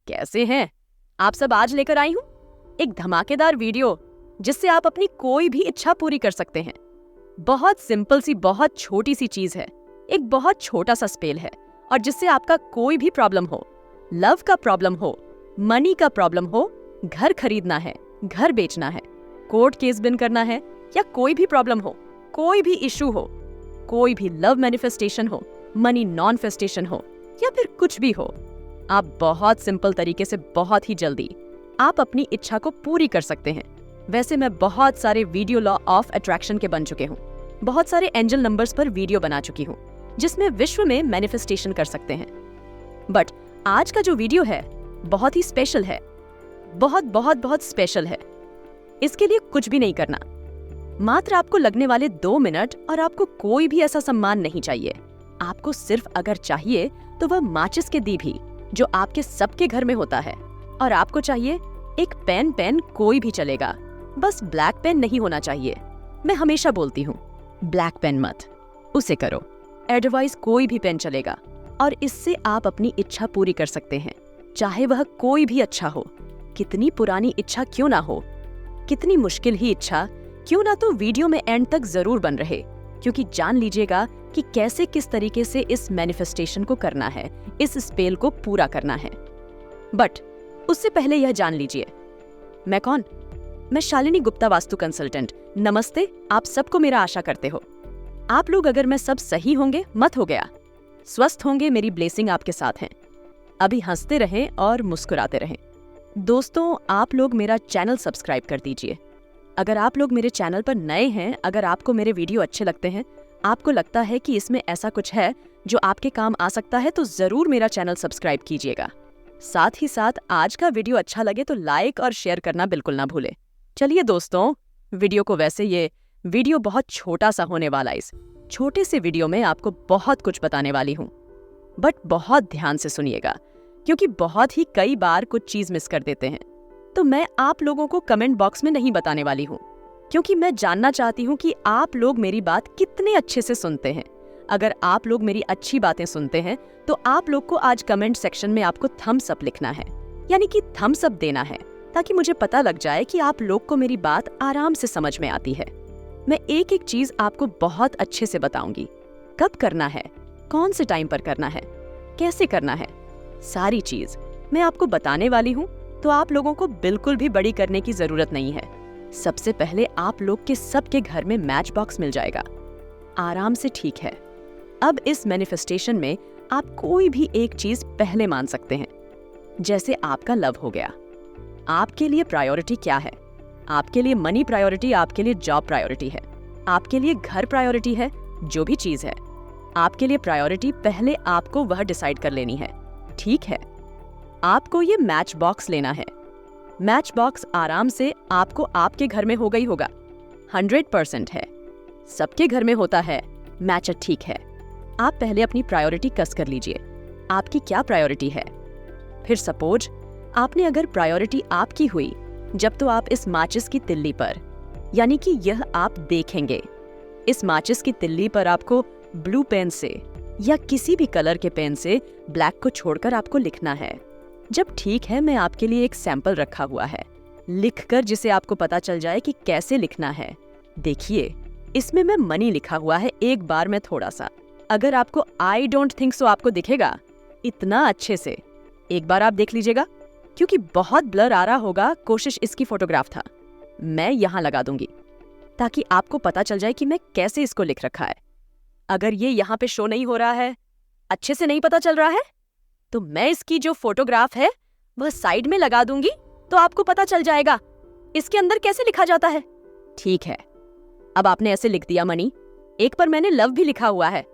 कैसे हैं? आप सब आज लेकर आई हूँ एक धमाकेदार वीडियो जिससे आप अपनी कोई भी इच्छा पूरी कर सकते हैं। बहुत सिंपल सी, बहुत छोटी सी चीज है, एक बहुत छोटा सा स्पेल है और जिससे आपका कोई भी प्रॉब्लम हो, लव का प्रॉब्लम हो, मनी का प्रॉब्लम हो, घर खरीदना है, घर बेचना है, कोर्ट केस विन करना है या कोई भी प्रॉब्लम हो, कोई भी इशू हो, कोई भी लव मैनिफेस्टेशन हो, मनी नॉनफेस्टेशन हो या फिर कुछ भी हो, आप बहुत सिंपल तरीके से बहुत ही जल्दी आप अपनी इच्छा को पूरी कर सकते हैं। वैसे मैं बहुत सारे वीडियो लॉ ऑफ अट्रैक्शन के बन चुके हूँ, बहुत सारे एंजल नंबर्स पर वीडियो बना चुकी हूँ जिसमें विश्व में मैनिफेस्टेशन कर सकते हैं। बट आज का जो वीडियो है बहुत ही स्पेशल है, बहुत बहुत बहुत स्पेशल है। इसके लिए कुछ भी नहीं करना, मात्र आपको लगने वाले 2 मिनट और आपको कोई भी ऐसा सम्मान नहीं चाहिए। आपको सिर्फ अगर चाहिए तो वह माचिस के दीप जो आपके सबके घर में होता है, और आपको चाहिए एक पेन कोई भी चलेगा, बस ब्लैक पेन नहीं होना चाहिए। मैं हमेशा बोलती हूँ ब्लैक पेन मत, उसे करो, अदरवाइज कोई भी पेन चलेगा और इससे आप अपनी इच्छा पूरी कर सकते हैं। चाहे वह कोई भी अच्छा हो, कितनी पुरानी इच्छा क्यों ना हो, कितनी मुश्किल ही इच्छा क्यों ना, तो वीडियो में एंड तक जरूर बन रहे, क्योंकि जान लीजिएगा कि कैसे किस तरीके से इस मैनिफेस्टेशन को करना है, इस स्पेल को पूरा करना है। बट उससे पहले यह जान लीजिए मैं कौन। मैं शालिनी गुप्ता, वास्तु कंसल्टेंट। नमस्ते आप सबको, मेरा आशा करते हो आप लोग, अगर मैं सब सही होंगे मत हो गया, स्वस्थ होंगे, मेरी ब्लेसिंग आपके साथ हैं। अभी हंसते रहें और मुस्कुराते रहें। दोस्तों, आप लोग मेरा चैनल सब्सक्राइब कर दीजिए। अगर आप लोग मेरे चैनल पर नए हैं, अगर आपको मेरे वीडियो अच्छे लगते हैं, आपको लगता है कि इसमें ऐसा कुछ है जो आपके काम आ सकता है, तो जरूर मेरा चैनल सब्सक्राइब कीजिएगा। साथ ही साथ आज का वीडियो अच्छा लगे तो लाइक और शेयर करना बिल्कुल ना भूले। चलिए दोस्तों, वीडियो को, वैसे ये वीडियो बहुत छोटा सा होने वाला, इस छोटे से वीडियो में आपको बहुत कुछ बताने वाली हूँ, बट बहुत ध्यान से सुनिएगा क्योंकि बहुत ही कई बार कुछ चीज मिस कर देते हैं। तो मैं आप लोगों को कमेंट बॉक्स में नहीं बताने वाली हूँ, क्योंकि मैं जानना चाहती हूँ कि आप लोग मेरी बात कितने अच्छे से सुनते हैं। अगर आप लोग मेरी अच्छी बातें सुनते हैं तो आप लोग को आज कमेंट सेक्शन में आपको थम्स अप लिखना है, यानी कि थम्स अप देना है, ताकि मुझे पता लग जाए कि आप लोग को मेरी बात आराम से समझ में आती है। मैं एक एक चीज आपको बहुत अच्छे से बताऊंगी, कब करना है, कौन से टाइम पर करना है, कैसे करना है, सारी चीज मैं आपको बताने वाली हूँ। तो आप लोगों को बिल्कुल भी बड़ी करने की जरूरत नहीं है। सबसे पहले आप लोग के सबके घर में मैच बॉक्स मिल जाएगा आराम से, ठीक है। अब इस मैनिफेस्टेशन में आप कोई भी एक चीज पहले मान सकते हैं, जैसे आपका लव हो गया। आपके लिए प्रायोरिटी क्या है? आपके लिए मनी प्रायोरिटी, आपके लिए जॉब प्रायोरिटी है, आपके लिए घर प्रायोरिटी है, जो भी चीज है आपके लिए प्रायोरिटी, पहले आपको वह डिसाइड कर लेनी है, ठीक है। आपको ये मैच बॉक्स लेना है। मैच बॉक्स आराम से आपको आपके घर में हो गई होगा, 100% है, सबके घर में होता है मैच, ठीक है। आप पहले अपनी प्रायोरिटी कस कर लीजिए, आपकी क्या प्रायोरिटी है। फिर सपोज आपने अगर प्रायोरिटी आपकी हुई, जब तो आप इस माचिस की तिल्ली पर, यानी कि यह आप देखेंगे, इस माचिस की तिल्ली पर आपको ब्लू पेन से या किसी भी कलर के पेन से ब्लैक को छोड़कर आपको लिखना है। जब ठीक है, मैं आपके लिए एक सैंपल रखा हुआ है, लिखकर जिसे आपको पता चल जाए कि कैसे लिखना है। देखिए, इसमें मैं मनी लिखा हुआ है, एक बार में थोड़ा सा, अगर आपको आई डोंट थिंक सो आपको दिखेगा इतना अच्छे से, एक बार आप देख लीजिएगा, क्योंकि बहुत ब्लर आ रहा होगा। कोशिश इसकी फोटोग्राफ था, मैं यहाँ लगा दूंगी ताकि आपको पता चल जाए कि मैं कैसे इसको लिख रखा है। अगर ये यहाँ पे शो नहीं हो रहा है, अच्छे से नहीं पता चल रहा है, तो मैं इसकी जो फोटोग्राफ है वह साइड में लगा दूंगी, तो आपको पता चल जाएगा इसके अंदर कैसे लिखा जाता है, ठीक है। अब आपने ऐसे लिख दिया मनी, एक पर मैंने लव भी लिखा हुआ है,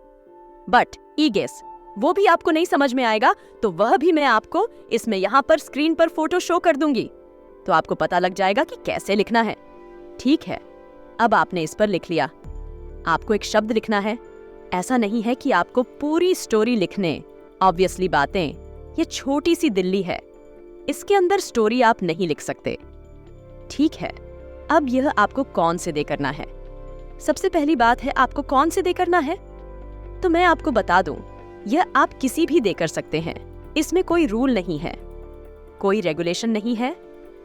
बट ई गेस वो भी आपको नहीं समझ में आएगा, तो वह भी मैं आपको इसमें यहाँ पर स्क्रीन पर फोटो शो कर दूंगी, तो आपको पता लग जाएगा कि कैसे लिखना है, ठीक है। अब आपने इस पर लिख लिया, आपको एक शब्द लिखना है। ऐसा नहीं है कि आपको पूरी स्टोरी लिखने, ऑब्वियसली बातें, ये छोटी सी दिल्ली है, इसके अंदर स्टोरी आप नहीं लिख सकते, ठीक है। अब यह आपको कौन से दे करना है? सबसे पहली बात है, आपको कौन से दे करना है, तो मैं आपको बता दूं, यह आप किसी भी दे कर सकते हैं, इसमें कोई रूल नहीं है। कोई रेगुलेशन नहीं है।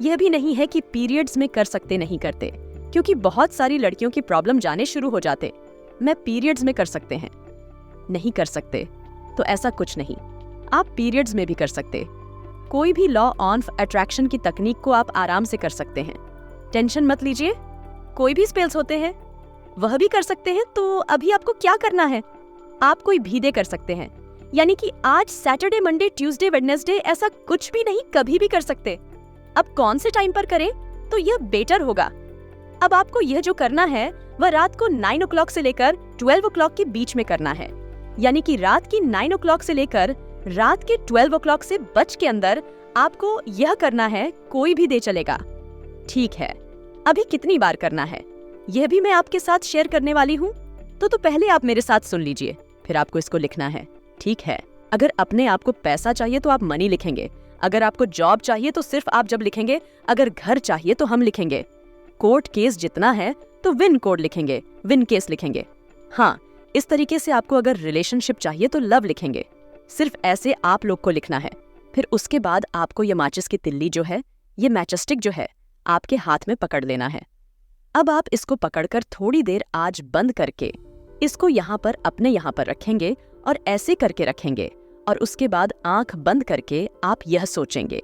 यह भी नहीं है कि पीरियड्स में कर सकते नहीं करते, क्योंकि बहुत सारी लड़कियों की प्रॉब्लम जाने शुरू हो जाते। मैं पीरियड्स में कर सकते हैं, नहीं कर सकते तो ऐसा कुछ नहीं, आप पीरियड्स में भी कर सकते। कोई भी लॉ ऑफ अट्रैक्शन की तकनीक को आप आराम से कर सकते हैं। टेंशन मत लीजिए, कोई भी स्पेल्स होते हैं, वह भी कर सकते हैं। तो अभी आपको क्या करना है, आप कोई भीदे कर सकते हैं, यानी कि आज सैटरडे, मंडे, ट्यूसडे, वेडनेसडे ऐसा कुछ भी नहीं, कभी भी कर सकते। अब कौन से टाइम पर करें तो यह बेटर होगा। अब आपको यह जो करना है वह रात को 9 o'clock से लेकर 12 o'clock के बीच में करना है, यानी कि रात की 9 o'clock से लेकर रात के 12 o'clock से बच के अंदर आपको यह करना है। कोई भी दे चलेगा, ठीक है। अभी कितनी बार करना है यह भी मैं आपके साथ शेयर करने वाली हूँ। तो पहले आप मेरे साथ सुन लीजिए, फिर आपको इसको लिखना है, ठीक है। अगर अपने आप को पैसा चाहिए तो आप मनी लिखेंगे, अगर आपको जॉब चाहिए तो सिर्फ आप जब लिखेंगे, अगर घर चाहिए तो हम लिखेंगे, कोर्ट केस जितना है तो विन कोड लिखेंगे, विन केस लिखेंगे। हाँ, इस तरीके से आपको अगर रिलेशनशिप चाहिए तो लव लिखेंगे। सिर्फ ऐसे आप लोग को लिखना है। फिर उसके बाद आपको ये माचिस की तिल्ली जो है, ये मैचस्टिक जो है, आपके हाथ में पकड़ लेना है। अब आप इसको पकड़कर थोड़ी देर आज बंद करके इसको यहाँ पर अपने यहाँ पर रखेंगे और ऐसे करके रखेंगे, और उसके बाद आंख बंद करके आप यह सोचेंगे,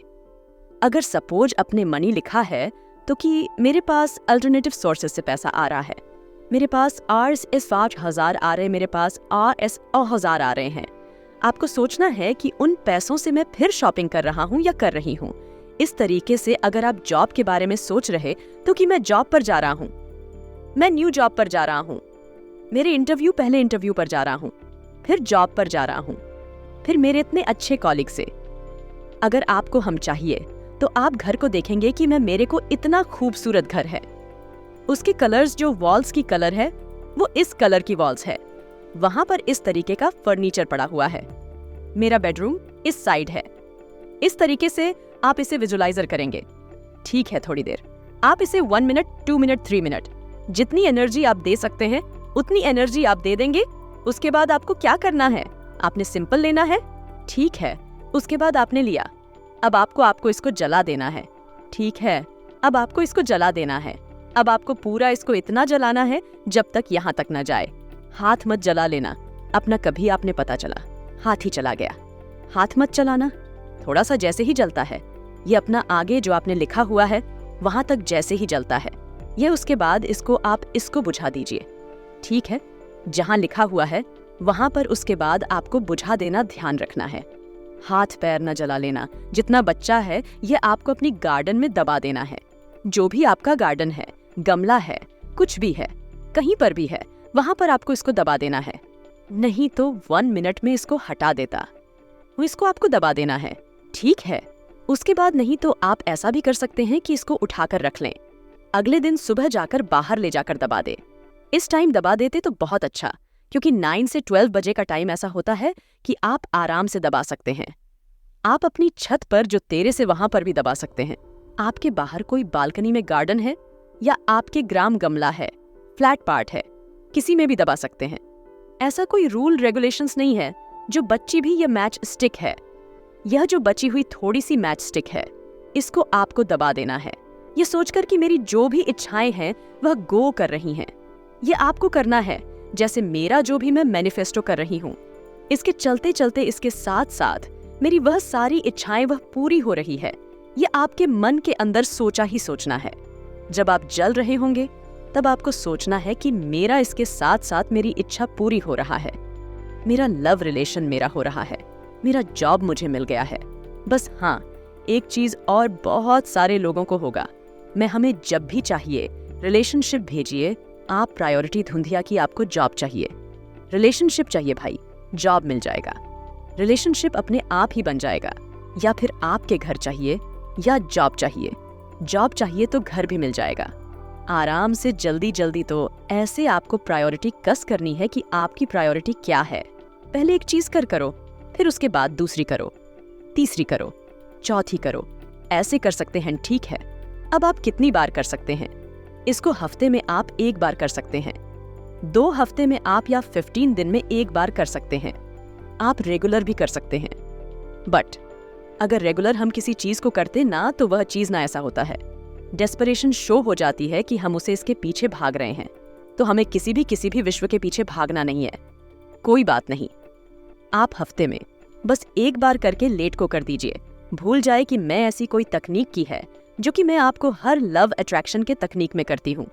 अगर सपोज अपने मनी लिखा है तो कि मेरे पास अल्टरनेटिव सोर्सेज से पैसा आ रहा है, मेरे पास RS 5,000 आ रहे हैं, मेरे पास RS 1000 आ रहे हैं। आपको सोचना है कि उन पैसों से मैं फिर शॉपिंग कर रहा हूँ या कर रही हूँ। इस तरीके से अगर आप जॉब के बारे में सोच रहे तो कि मैं जॉब पर जा रहा हूँ, मैं न्यू जॉब पर जा रहा हूँ, मेरे पहले इंटरव्यू पर जा रहा हूँ, फिर जॉब पर जा रहा हूँ, फिर मेरे इतने अच्छे कॉलीग से। अगर आपको हम चाहिए तो आप घर को देखेंगे कि मेरे को इतना खूबसूरत घर है, उसके कलर्स जो वॉल्स की कलर है वो इस कलर की वॉल्स है, वहां पर इस तरीके का फर्नीचर पड़ा हुआ है, मेरा बेडरूम इस साइड है। इस तरीके से आप इसे विजुलाइजर करेंगे, ठीक है। थोड़ी देर आप इसे 1 मिनट, 2 मिनट, 3 मिनट, जितनी एनर्जी आप दे सकते हैं उतनी एनर्जी आप दे देंगे। उसके बाद आपको क्या करना है, आपने सिंपल लेना है, ठीक है। उसके बाद आपने लिया, अब आपको इसको जला देना है, ठीक है। अब आपको इसको जला देना है। अब आपको पूरा इसको इतना जलाना है जब तक यहाँ तक ना जाए। हाथ मत जला लेना अपना, कभी आपने पता चला हाथ ही चला गया। हाथ मत चलाना, थोड़ा सा जैसे ही जलता है ये अपना आगे जो आपने लिखा हुआ है वहां तक जैसे ही जलता है ये, उसके बाद इसको बुझा दीजिए, ठीक है। जहां लिखा हुआ है वहां पर उसके बाद आपको बुझा देना, ध्यान रखना है। हाथ पैर न जला लेना। जितना बच्चा है ये आपको अपनी गार्डन में दबा देना है। जो भी आपका गार्डन है, गमला है, कुछ भी है, कहीं पर भी है, वहां पर आपको इसको दबा देना है। नहीं तो 1 मिनट में इसको हटा देता, इसको आपको दबा देना है, ठीक है। उसके बाद नहीं तो आप ऐसा भी कर सकते हैं कि इसको उठाकर रख लें, अगले दिन सुबह जाकर बाहर ले जाकर दबा दे। इस टाइम दबा देते तो बहुत अच्छा, क्योंकि 9 से 12 बजे का टाइम ऐसा होता है कि आप आराम से दबा सकते हैं। आप अपनी छत पर जो तेरे से वहां पर भी दबा सकते हैं। आपके बाहर कोई बालकनी में गार्डन है या आपके ग्राम गमला है, फ्लैट पार्ट है, किसी में भी दबा सकते हैं। ऐसा कोई रूल रेगुलेशंस नहीं है। जो बच्ची भी ये मैच स्टिक है, यह जो बची हुई थोड़ी सी मैच स्टिक है, इसको आपको दबा देना है, ये सोचकर कि मेरी जो भी इच्छाएं हैं वह गो कर रही हैं। ये आपको करना है जैसे मेरा जो भी मैं मैनिफेस्टो कर रही हूँ। इसके चलते चलते इसके साथ साथ मेरी वह सारी इच्छाएं वह पूरी हो रही है। ये आपके मन के अंदर सोचा ही सोचना है। जब आप जल रहे होंगे तब आपको सोचना है कि मेरा इसके साथ साथ मेरी इच्छा पूरी हो रहा है, मेरा लव रिलेशन मेरा हो रहा है, मेरा जॉब मुझे मिल गया है। बस हाँ, एक चीज और बहुत सारे लोगों को होगा, मैं हमें जब भी चाहिए रिलेशनशिप भेजिए। आप प्रायोरिटी ढूंढिया कि आपको जॉब चाहिए, रिलेशनशिप चाहिए भाई, जॉब मिल जाएगा, रिलेशनशिप अपने आप ही बन जाएगा। या फिर आपके घर चाहिए या जॉब चाहिए, जॉब चाहिए तो घर भी मिल जाएगा। आराम से जल्दी जल्दी तो ऐसे आपको प्रायोरिटी कस करनी है कि आपकी प्रायोरिटी क्या है। पहले एक चीज करो, फिर उसके बाद दूसरी करो, तीसरी करो, चौथी करो, ऐसे कर सकते हैं, ठीक है। अब आप कितनी बार कर सकते हैं इसको? हफ्ते में आप 1 बार कर सकते हैं, 2 हफ्ते में आप या 15 दिन में 1 बार कर सकते हैं। आप रेगुलर भी कर सकते हैं। बट अगर रेगुलर हम किसी चीज को करते ना तो वह चीज ना ऐसा होता है। डेस्परेशन शो हो जाती है कि हम उसे इसके पीछे भाग रहे हैं, तो हमें किसी भी विश्व के पीछे भागना नहीं है। कोई बात नहीं, आप हफ्ते में बस एक बार करके लेट को कर दीजिए। भूल जाए कि मैं ऐसी कोई तकनीक की है जो कि मैं आपको हर लव अट्रैक्शन के तकनीक में करती हूँ।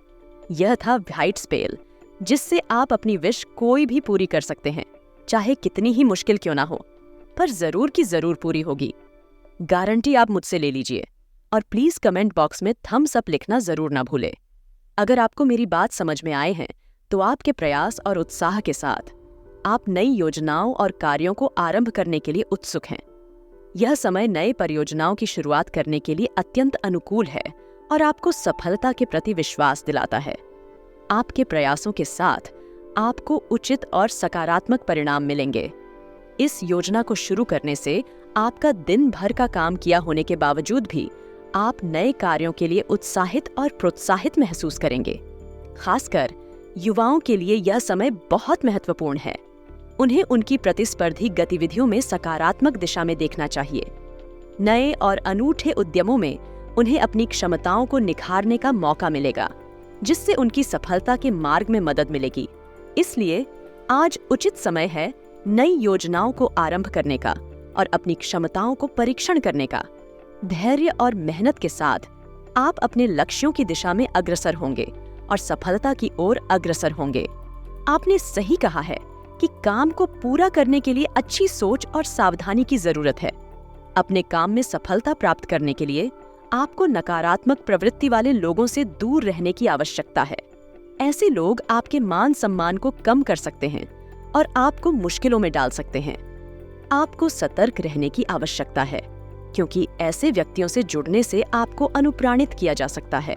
यह था व्हाइट स्पेल, जिससे आप अपनी विश कोई भी पूरी कर सकते हैं, चाहे कितनी ही मुश्किल क्यों ना हो, पर जरूर की जरूर पूरी होगी। गारंटी आप मुझसे ले लीजिए। और प्लीज कमेंट बॉक्स में थम्स अप लिखना जरूर ना भूले। अगर आपको मेरी बात समझ में आए हैं तो आपके प्रयास और उत्साह के साथ आप नई योजनाओं और कार्यों को आरंभ करने के लिए उत्सुक हैं। यह समय नए परियोजनाओं की शुरुआत करने के लिए अत्यंत अनुकूल है और आपको सफलता के प्रति विश्वास दिलाता है। आपके प्रयासों के साथ आपको उचित और सकारात्मक परिणाम मिलेंगे। इस योजना को शुरू करने से आपका दिन भर का काम किया होने के बावजूद भी आप नए कार्यों के लिए उत्साहित और प्रोत्साहित महसूस करेंगे। खासकर युवाओं के लिए यह समय बहुत महत्वपूर्ण है। उन्हें उनकी प्रतिस्पर्धी गतिविधियों में सकारात्मक दिशा में देखना चाहिए। नए और अनूठे उद्यमों में उन्हें अपनी क्षमताओं को निखारने का मौका मिलेगा, जिससे उनकी सफलता के मार्ग में मदद मिलेगी। इसलिए आज उचित समय है नई योजनाओं को आरंभ करने का और अपनी क्षमताओं को परीक्षण करने का। धैर्य और मेहनत के साथ आप अपने लक्ष्यों की दिशा में अग्रसर होंगे और सफलता की ओर अग्रसर होंगे। आपने सही कहा है कि काम को पूरा करने के लिए अच्छी सोच और सावधानी की जरूरत है। अपने काम में सफलता प्राप्त करने के लिए आपको नकारात्मक प्रवृत्ति वाले लोगों से दूर रहने की आवश्यकता है। ऐसे लोग आपके मान सम्मान को कम कर सकते हैं और आपको मुश्किलों में डाल सकते हैं। आपको सतर्क रहने की आवश्यकता है, क्योंकि ऐसे व्यक्तियों से जुड़ने से आपको अनुप्राणित किया जा सकता है।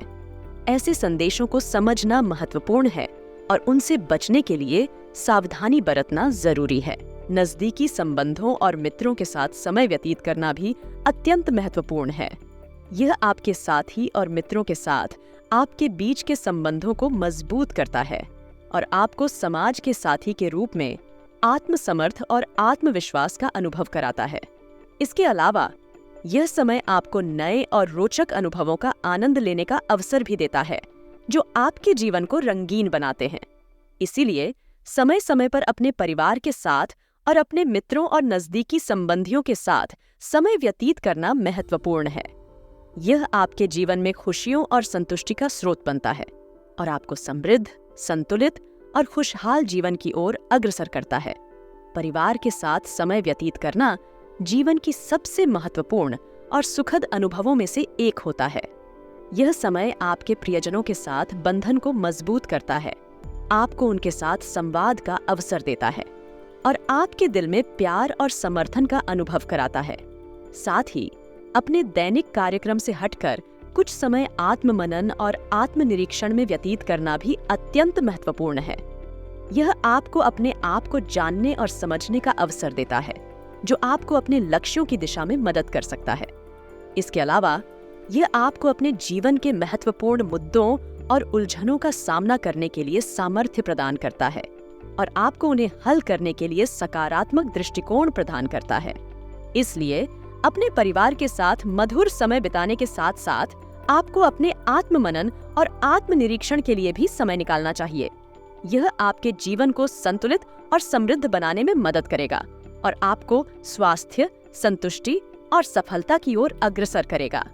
ऐसे संदेशों को समझना महत्वपूर्ण है और उनसे बचने के लिए सावधानी बरतना जरूरी है। नजदीकी संबंधों और मित्रों के साथ समय व्यतीत करना भी अत्यंत महत्वपूर्ण है। यह आपके साथी और मित्रों के साथ आपके बीच के संबंधों को मजबूत करता है और आपको समाज के साथी के रूप में आत्मसमर्थ और आत्मविश्वास का अनुभव कराता है। इसके अलावा यह समय आपको नए और रोचक अनुभवों का आनंद लेने का अवसर भी देता है, जो आपके जीवन को रंगीन बनाते हैं। इसीलिए समय समय पर अपने परिवार के साथ और अपने मित्रों और नजदीकी संबंधियों के साथ समय व्यतीत करना महत्वपूर्ण है। यह आपके जीवन में खुशियों और संतुष्टि का स्रोत बनता है और आपको समृद्ध, संतुलित और खुशहाल जीवन की ओर अग्रसर करता है। परिवार के साथ समय व्यतीत करना जीवन की सबसे महत्वपूर्ण और सुखद अनुभवों में से एक होता है। यह समय आपके प्रियजनों के साथ बंधन को मजबूत करता है, आपको उनके साथ संवाद का अवसर देता है और आपके दिल में प्यार और समर्थन का अनुभव कराता है। साथ ही अपने दैनिक कार्यक्रम से हटकर कुछ समय आत्ममनन और आत्मनिरीक्षण में व्यतीत करना भी अत्यंत महत्वपूर्ण है। यह आपको अपने आप को जानने और समझने का अवसर देता है, जो आपको अपने लक्ष्यों की दिशा में मदद कर सकता है। इसके अलावा यह आपको अपने जीवन के महत्वपूर्ण मुद्दों और उलझनों का सामना करने के लिए सामर्थ्य प्रदान करता है और आपको उन्हें हल करने के लिए सकारात्मक दृष्टिकोण प्रदान करता है। इसलिए अपने परिवार के साथ मधुर समय बिताने के साथ साथ आपको अपने आत्ममनन और आत्मनिरीक्षण के लिए भी समय निकालना चाहिए। यह आपके जीवन को संतुलित और समृद्ध बनाने में मदद करेगा और आपको स्वास्थ्य, संतुष्टि और सफलता की ओर अग्रसर करेगा।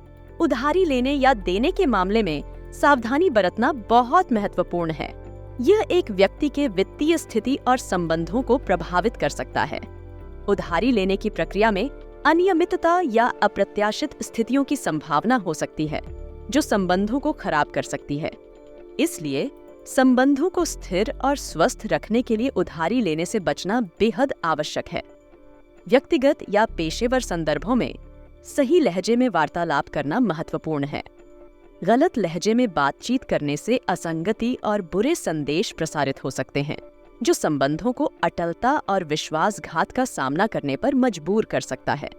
उधारी लेने या देने के मामले में सावधानी बरतना बहुत महत्वपूर्ण है। यह एक व्यक्ति के वित्तीय स्थिति और संबंधों को प्रभावित कर सकता है। उधारी लेने की प्रक्रिया में अनियमितता या अप्रत्याशित स्थितियों की संभावना हो सकती है, जो संबंधों को खराब कर सकती है। इसलिए संबंधों को स्थिर और स्वस्थ रखने के लिए उधारी लेने से बचना बेहद आवश्यक है। व्यक्तिगत या पेशेवर संदर्भों में सही लहजे में वार्तालाप करना महत्वपूर्ण है। गलत लहजे में बातचीत करने से असंगति और बुरे संदेश प्रसारित हो सकते हैं, जो संबंधों को अटलता और विश्वासघात का सामना करने पर मजबूर कर सकता है।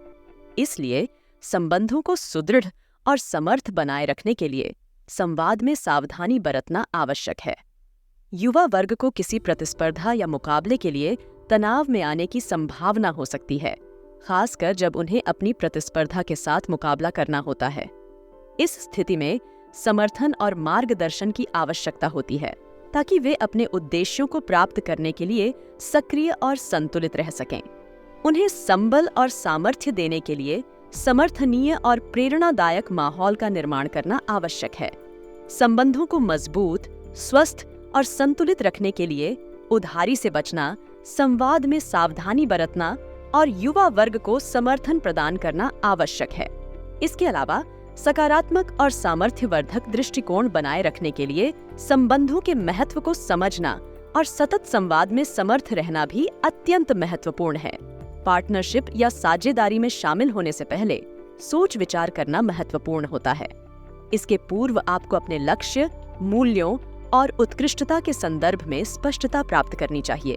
इसलिए संबंधों को सुदृढ़ और समर्थ बनाए रखने के लिए संवाद में सावधानी बरतना आवश्यक है। युवा वर्ग को किसी प्रतिस्पर्धा या मुकाबले के लिए तनाव में आने की संभावना हो सकती है। खासकर जब उन्हें अपनी प्रतिस्पर्धा के साथ मुकाबला करना होता है। इस स्थिति में समर्थन और मार्गदर्शन की आवश्यकता होती है ताकि वे अपने उद्देश्यों को प्राप्त करने के लिए सक्रिय और संतुलित रह सकें। उन्हें संबल और सामर्थ्य देने के लिए समर्थनीय और प्रेरणादायक माहौल का निर्माण करना आवश्यक है। संबंधों को मजबूत, स्वस्थ और संतुलित रखने के लिए उधारी से बचना, संवाद में सावधानी बरतना और युवा वर्ग को समर्थन प्रदान करना आवश्यक है। इसके अलावा सकारात्मक और सामर्थ्यवर्धक दृष्टिकोण बनाए रखने के लिए संबंधों के महत्व को समझना और सतत संवाद में समर्थ रहना भी अत्यंत महत्वपूर्ण है। पार्टनरशिप या साझेदारी में शामिल होने से पहले सोच विचार करना महत्वपूर्ण होता है। इसके पूर्व आपको अपने लक्ष्य, मूल्यों और उत्कृष्टता के संदर्भ में स्पष्टता प्राप्त करनी चाहिए।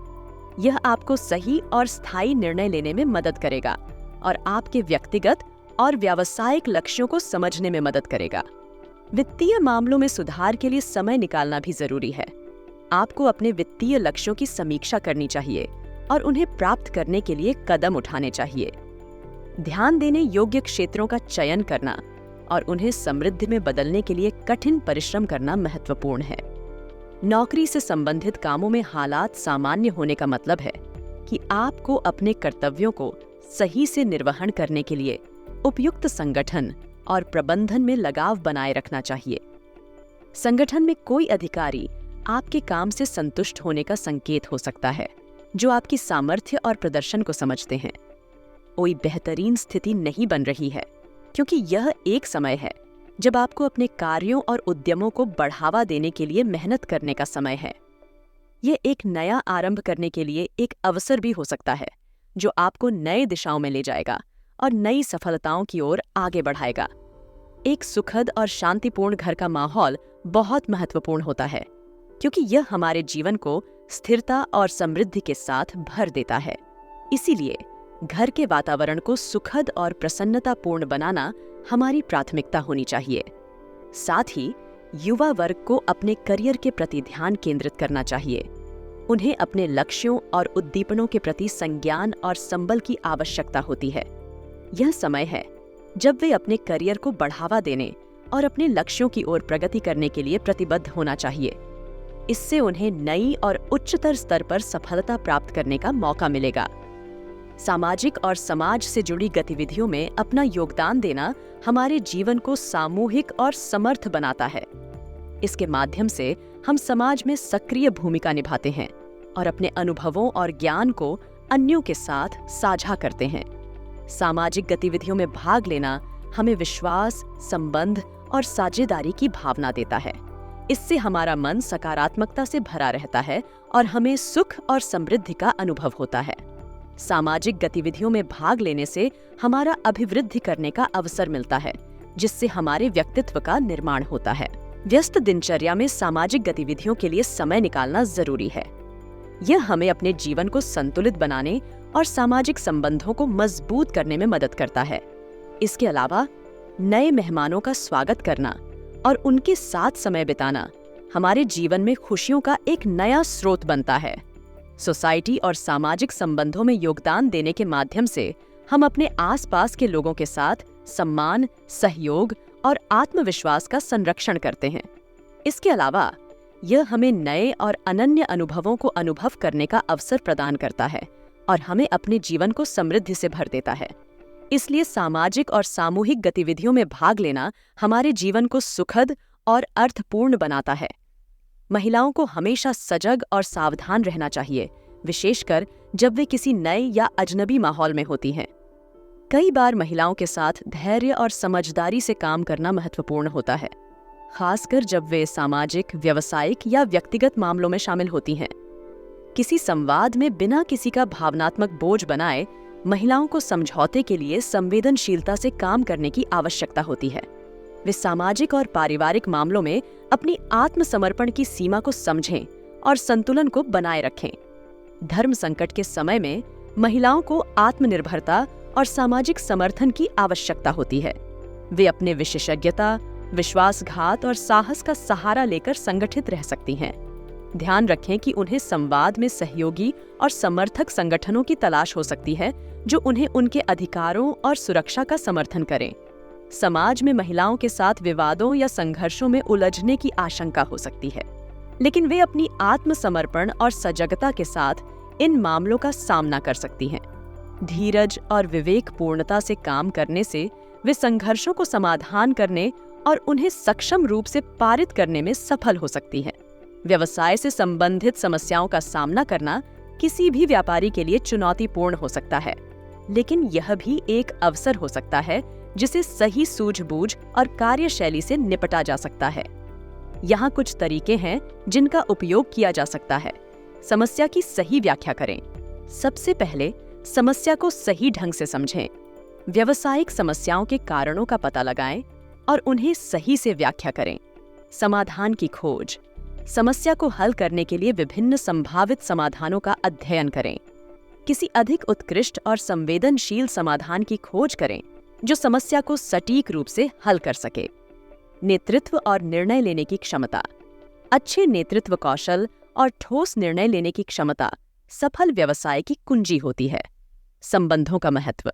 यह आपको सही और स्थायी निर्णय लेने में मदद करेगा और आपके व्यक्तिगत और व्यावसायिक लक्ष्यों को समझने में मदद करेगा। वित्तीय मामलों में सुधार के लिए समय निकालना भी जरूरी है। आपको अपने वित्तीय लक्ष्यों की समीक्षा करनी चाहिए और उन्हें प्राप्त करने के लिए कदम उठाने चाहिए। ध्यान देने योग्य क्षेत्रों का चयन करना और उन्हें समृद्धि में बदलने के लिए कठिन परिश्रम करना महत्वपूर्ण है। नौकरी से संबंधित कामों में हालात सामान्य होने का मतलब है कि आपको अपने कर्तव्यों को सही से निर्वहन करने के लिए उपयुक्त संगठन और प्रबंधन में लगाव बनाए रखना चाहिए। संगठन में कोई अधिकारी आपके काम से संतुष्ट होने का संकेत हो सकता है, जो आपकी सामर्थ्य और प्रदर्शन को समझते हैं। कोई बेहतरीन स्थिति नहीं बन रही है, क्योंकि यह एक समय है जब आपको अपने कार्यों और उद्यमों को बढ़ावा देने के लिए मेहनत करने का समय है। यह एक नया आरंभ करने के लिए एक अवसर भी हो सकता है, जो आपको नए दिशाओं में ले जाएगा और नई सफलताओं की ओर आगे बढ़ाएगा। एक सुखद और शांतिपूर्ण घर का माहौल बहुत महत्वपूर्ण होता है, क्योंकि यह हमारे जीवन को स्थिरता और समृद्धि के साथ भर देता है। इसीलिए घर के वातावरण को सुखद और प्रसन्नतापूर्ण बनाना हमारी प्राथमिकता होनी चाहिए। साथ ही युवा वर्ग को अपने करियर के प्रति ध्यान केंद्रित करना चाहिए। उन्हें अपने लक्ष्यों और उद्दीपनों के प्रति संज्ञान और संबल की आवश्यकता होती है। यह समय है जब वे अपने करियर को बढ़ावा देने और अपने लक्ष्यों की ओर प्रगति करने के लिए प्रतिबद्ध होना चाहिए। इससे उन्हें नई और उच्चतर स्तर पर सफलता प्राप्त करने का मौका मिलेगा। सामाजिक और समाज से जुड़ी गतिविधियों में अपना योगदान देना हमारे जीवन को सामूहिक और समर्थ बनाता है। इसके माध्यम से हम समाज में सक्रिय भूमिका निभाते हैं और अपने अनुभवों और ज्ञान को अन्यों के साथ साझा करते हैं। सामाजिक गतिविधियों में भाग लेना हमें विश्वास, संबंध और साझेदारी की भावना देता है। इससे हमारा मन सकारात्मकता से भरा रहता है और हमें सुख और समृद्धि का अनुभव होता है। सामाजिक गतिविधियों में भाग लेने से हमारा अभिवृद्धि करने का अवसर मिलता है, जिससे हमारे व्यक्तित्व का निर्माण होता है। व्यस्त दिनचर्या में सामाजिक गतिविधियों के लिए समय निकालना जरूरी है। यह हमें अपने जीवन को संतुलित बनाने और सामाजिक संबंधों को मजबूत करने में मदद करता है। इसके अलावा नए मेहमानों का स्वागत करना और उनके साथ समय बिताना हमारे जीवन में खुशियों का एक नया स्रोत बनता है। सोसाइटी और सामाजिक संबंधों में योगदान देने के माध्यम से हम अपने आसपास के लोगों के साथ सम्मान, सहयोग और आत्मविश्वास का संरक्षण करते हैं। इसके अलावा यह हमें नए और अनन्य अनुभवों को अनुभव करने का अवसर प्रदान करता है और हमें अपने जीवन को समृद्धि से भर देता है। इसलिए सामाजिक और सामूहिक गतिविधियों में भाग लेना हमारे जीवन को सुखद और अर्थपूर्ण बनाता है। महिलाओं को हमेशा सजग और सावधान रहना चाहिए, विशेषकर जब वे किसी नए या अजनबी माहौल में होती हैं। कई बार महिलाओं के साथ धैर्य और समझदारी से काम करना महत्वपूर्ण होता है, खासकर जब वे सामाजिक, व्यावसायिक या व्यक्तिगत मामलों में शामिल होती हैं। किसी संवाद में बिना किसी का भावनात्मक बोझ बनाए महिलाओं को समझौते के लिए संवेदनशीलता से काम करने की आवश्यकता होती है। वे सामाजिक और पारिवारिक मामलों में अपनी आत्मसमर्पण की सीमा को समझें और संतुलन को बनाए रखें। धर्म संकट के समय में महिलाओं को आत्मनिर्भरता और सामाजिक समर्थन की आवश्यकता होती है। वे अपने विशेषज्ञता, विश्वासघात और साहस का सहारा लेकर संगठित रह सकती हैं। ध्यान रखें कि उन्हें संवाद में सहयोगी और समर्थक संगठनों की तलाश हो सकती है, जो उन्हें उनके अधिकारों और सुरक्षा का समर्थन करें। समाज में महिलाओं के साथ विवादों या संघर्षों में उलझने की आशंका हो सकती है, लेकिन वे अपनी आत्मसमर्पण और सजगता के साथ इन मामलों का सामना कर सकती हैं। धीरज और विवेकपूर्णता से काम करने से वे संघर्षों को समाधान करने और उन्हें सक्षम रूप से पारित करने में सफल हो सकती हैं। व्यवसाय से संबंधित समस्याओं का सामना करना किसी भी व्यापारी के लिए चुनौतीपूर्ण हो सकता है, लेकिन यह भी एक अवसर हो सकता है जिसे सही सूझबूझ और कार्यशैली से निपटा जा सकता है। यहाँ कुछ तरीके हैं जिनका उपयोग किया जा सकता है। समस्या की सही व्याख्या करें। सबसे पहले समस्या को सही ढंग से समझें। व्यावसायिक समस्याओं के कारणों का पता लगाएं और उन्हें सही से व्याख्या करें। समाधान की खोज। समस्या को हल करने के लिए विभिन्न संभावित समाधानों का अध्ययन करें। किसी अधिक उत्कृष्ट और संवेदनशील समाधान की खोज करें जो समस्या को सटीक रूप से हल कर सके। नेतृत्व और निर्णय लेने की क्षमता। अच्छे नेतृत्व कौशल और ठोस निर्णय लेने की क्षमता सफल व्यवसाय की कुंजी होती है। संबंधों का महत्व।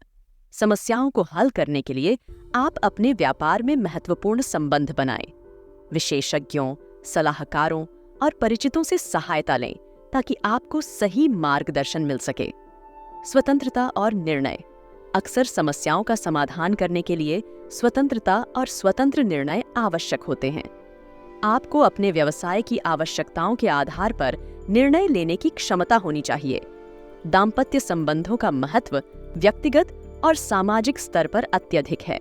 समस्याओं को हल करने के लिए आप अपने व्यापार में महत्वपूर्ण संबंध बनाएं। विशेषज्ञों, सलाहकारों और परिचितों से सहायता लें ताकि आपको सही मार्गदर्शन मिल सके। स्वतंत्रता और निर्णय। अक्सर समस्याओं का समाधान करने के लिए स्वतंत्रता और स्वतंत्र निर्णय आवश्यक होते हैं। आपको अपने व्यवसाय की आवश्यकताओं के आधार पर निर्णय लेने की क्षमता होनी चाहिए। दाम्पत्य संबंधों का महत्व व्यक्तिगत और सामाजिक स्तर पर अत्यधिक है।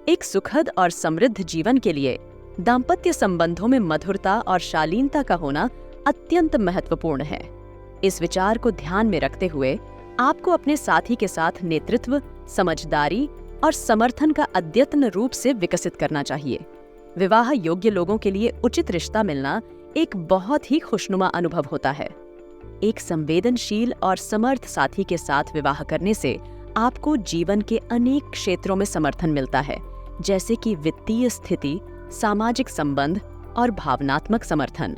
एक सुखद और समृद्ध जीवन के लिए दाम्पत्य संबंधों में मधुरता और शालीनता का होना अत्यंत महत्वपूर्ण है। इस विचार को ध्यान में रखते हुए आपको अपने साथी के साथ नेतृत्व, समझदारी और समर्थन का अद्यतन रूप से विकसित करना चाहिए। विवाह योग्य लोगों के लिए उचित रिश्ता मिलना एक बहुत ही खुशनुमा अनुभव होता है। एक संवेदनशील और समर्थ साथी के साथ विवाह करने से आपको जीवन के अनेक क्षेत्रों में समर्थन मिलता है, जैसे कि वित्तीय स्थिति, सामाजिक संबंध और भावनात्मक समर्थन।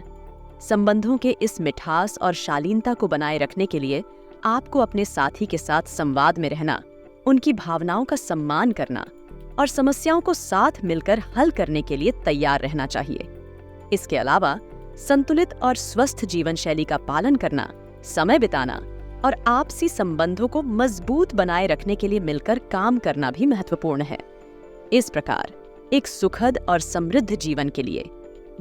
संबंधों के इस मिठास और शालीनता को बनाए रखने के लिए आपको अपने साथी के साथ संवाद में रहना, उनकी भावनाओं का सम्मान करना और समस्याओं को साथ मिलकर हल करने के लिए तैयार रहना चाहिए। इसके अलावा संतुलित और स्वस्थ जीवन शैली का पालन करना, समय बिताना और आपसी संबंधों को मजबूत बनाए रखने के लिए मिलकर काम करना भी महत्वपूर्ण है। इस प्रकार एक सुखद और समृद्ध जीवन के लिए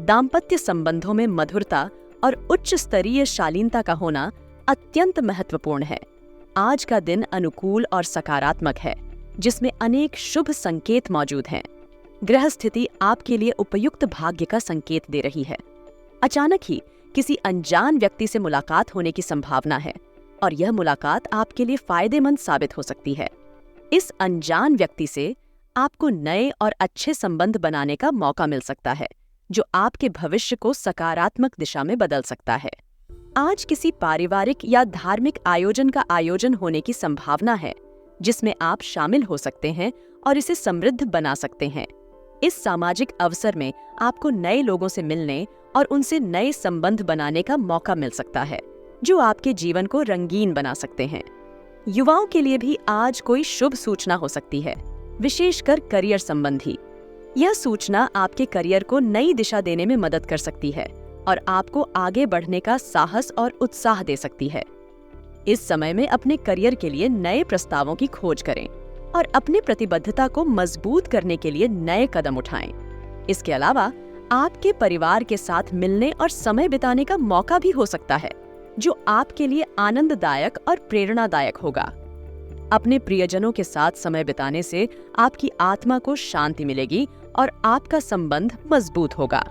दाम्पत्य संबंधों में मधुरता और उच्च स्तरीय शालीनता का होना अत्यंत महत्वपूर्ण है। आज का दिन अनुकूल और सकारात्मक है, जिसमें अनेक शुभ संकेत मौजूद हैं। ग्रह स्थिति आपके लिए उपयुक्त भाग्य का संकेत दे रही है। अचानक ही किसी अनजान व्यक्ति से मुलाकात होने की संभावना है और यह मुलाकात आपके लिए फायदेमंद साबित हो सकती है। इस अनजान व्यक्ति से आपको नए और अच्छे संबंध बनाने का मौका मिल सकता है, जो आपके भविष्य को सकारात्मक दिशा में बदल सकता है। आज किसी पारिवारिक या धार्मिक आयोजन का आयोजन होने की संभावना है, जिसमें आप शामिल हो सकते हैं और इसे समृद्ध बना सकते हैं। इस सामाजिक अवसर में आपको नए लोगों से मिलने और उनसे नए संबंध बनाने का मौका मिल सकता है, जो आपके जीवन को रंगीन बना सकते हैं। युवाओं के लिए भी आज कोई शुभ सूचना हो सकती है, विशेषकर करियर संबंधी। यह सूचना आपके करियर को नई दिशा देने में मदद कर सकती है और आपको आगे बढ़ने का साहस और उत्साह दे सकती है। इस समय में अपने करियर के लिए नए प्रस्तावों की खोज करें और अपनी प्रतिबद्धता को मजबूत करने के लिए नए कदम उठाएं। इसके अलावा आपके परिवार के साथ मिलने और समय बिताने का मौका भी हो सकता है, जो आपके लिए आनंददायक और प्रेरणादायक होगा। अपने प्रियजनों के साथ समय बिताने से आपकी आत्मा को शांति मिलेगी और आपका संबंध मजबूत होगा।